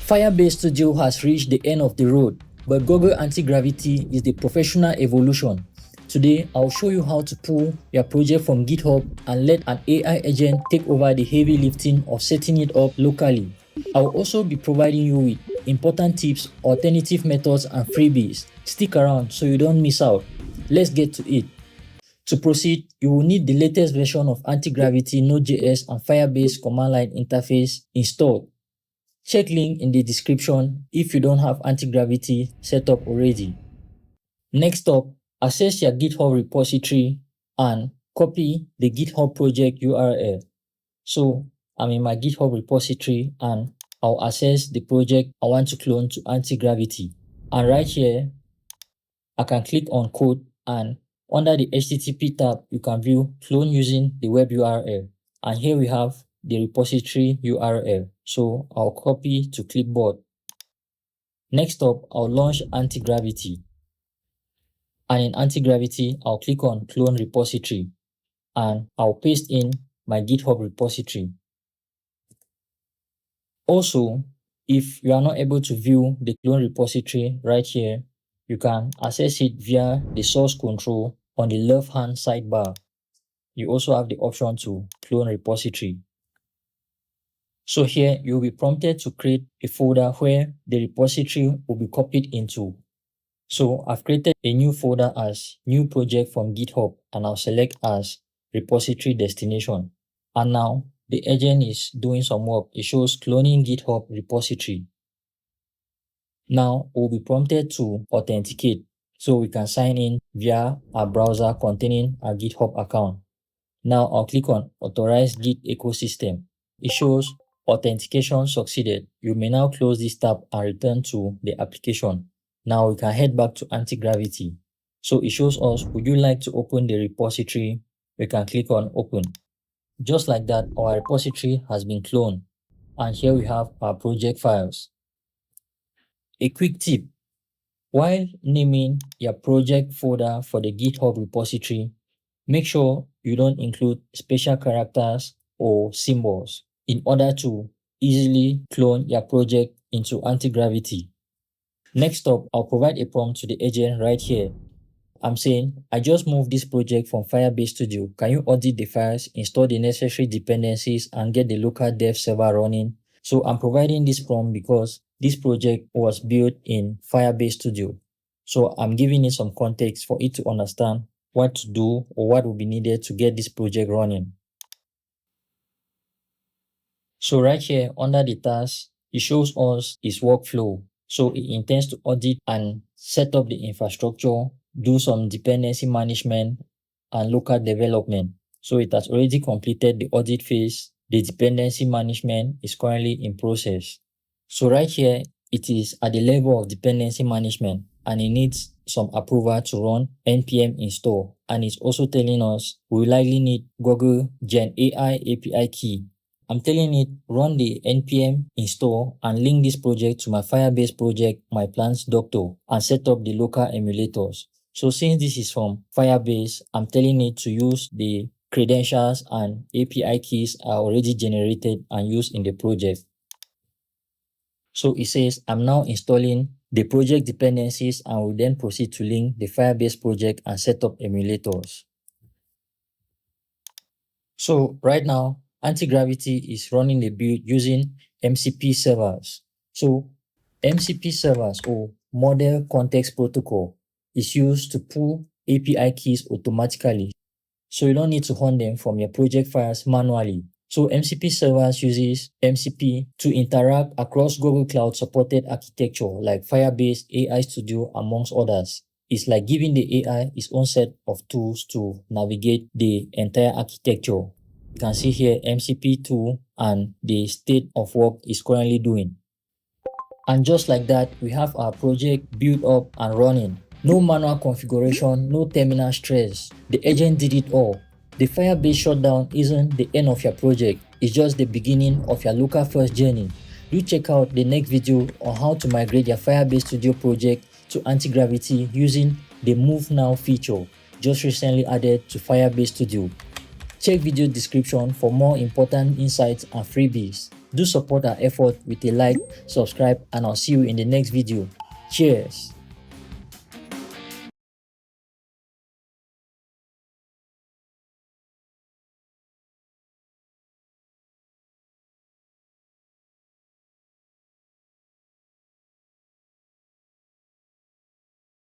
Firebase Studio has reached the end of the road, but Google Antigravity is the professional evolution. Today, I'll show you how to pull your project from GitHub and let an AI agent take over the heavy lifting of setting it up locally. I'll also be providing you with important tips, alternative methods, and freebies. Stick around so you don't miss out. Let's get to it. To proceed, you will need the latest version of Antigravity, Node.js, and Firebase command line interface installed. Check link in the description if you don't have Antigravity set up already. Next up, access your GitHub repository and copy the GitHub project URL. So I'm in my GitHub repository and I'll access the project I want to clone to Antigravity. And right here, I can click on code, and under the HTTP tab, you can view clone using the web URL. And here we have the repository URL. So I'll copy to clipboard. Next up, I'll launch Antigravity. And in Antigravity, I'll click on clone repository and I'll paste in my GitHub repository. Also, if you are not able to view the clone repository right here, you can access it via the source control on the left-hand sidebar. You also have the option to clone repository. So here, you'll be prompted to create a folder where the repository will be copied into. So I've created a new folder as new project from GitHub and I'll select as repository destination. And now the agent is doing some work. It shows cloning GitHub repository. Now we'll be prompted to authenticate so we can sign in via our browser containing our GitHub account. Now I'll click on Authorize Git Ecosystem. It shows authentication succeeded. You may now close this tab and return to the application. Now we can head back to Antigravity. So it shows us, would you like to open the repository? We can click on Open. Just like that, our repository has been cloned. And here we have our project files. A quick tip. While naming your project folder for the GitHub repository, make sure you don't include special characters or symbols in order to easily clone your project into Antigravity. Next up, I'll provide a prompt to the agent right here. I'm saying, I just moved this project from Firebase Studio. Can you audit the files, install the necessary dependencies, and get the local dev server running? So I'm providing this prompt because this project was built in Firebase Studio. So I'm giving it some context for it to understand what to do or what will be needed to get this project running. So right here under the task, it shows us its workflow. So it intends to audit and set up the infrastructure, do some dependency management and local development. So it has already completed the audit phase. The dependency management is currently in process. So right here, it is at the level of dependency management and it needs some approval to run npm install. And it's also telling us we will likely need Google Gen AI API key. I'm telling it run the npm install and link this project to my Firebase project, my plants doctor, and set up the local emulators. So since this is from Firebase, I'm telling it to use the credentials and API keys are already generated and used in the project. So it says I'm now installing the project dependencies and will then proceed to link the Firebase project and set up emulators. So right now, Antigravity is running the build using MCP Servers. So MCP Servers or Model Context Protocol is used to pull API keys automatically. So you don't need to hunt them from your project files manually. So MCP Servers uses MCP to interact across Google Cloud supported architecture like Firebase, AI Studio, amongst others. It's like giving the AI its own set of tools to navigate the entire architecture. You can see here MCP2 and the state of work is currently doing. And just like that, we have our project built up and running. No manual configuration, no terminal stress. The agent did it all. The Firebase shutdown isn't the end of your project. It's just the beginning of your local first journey. Do check out the next video on how to migrate your Firebase Studio project to Antigravity using the Move Now feature just recently added to Firebase Studio. Check video description for more important insights and freebies. Do support our effort with a like, subscribe, and I'll see you in the next video. Cheers!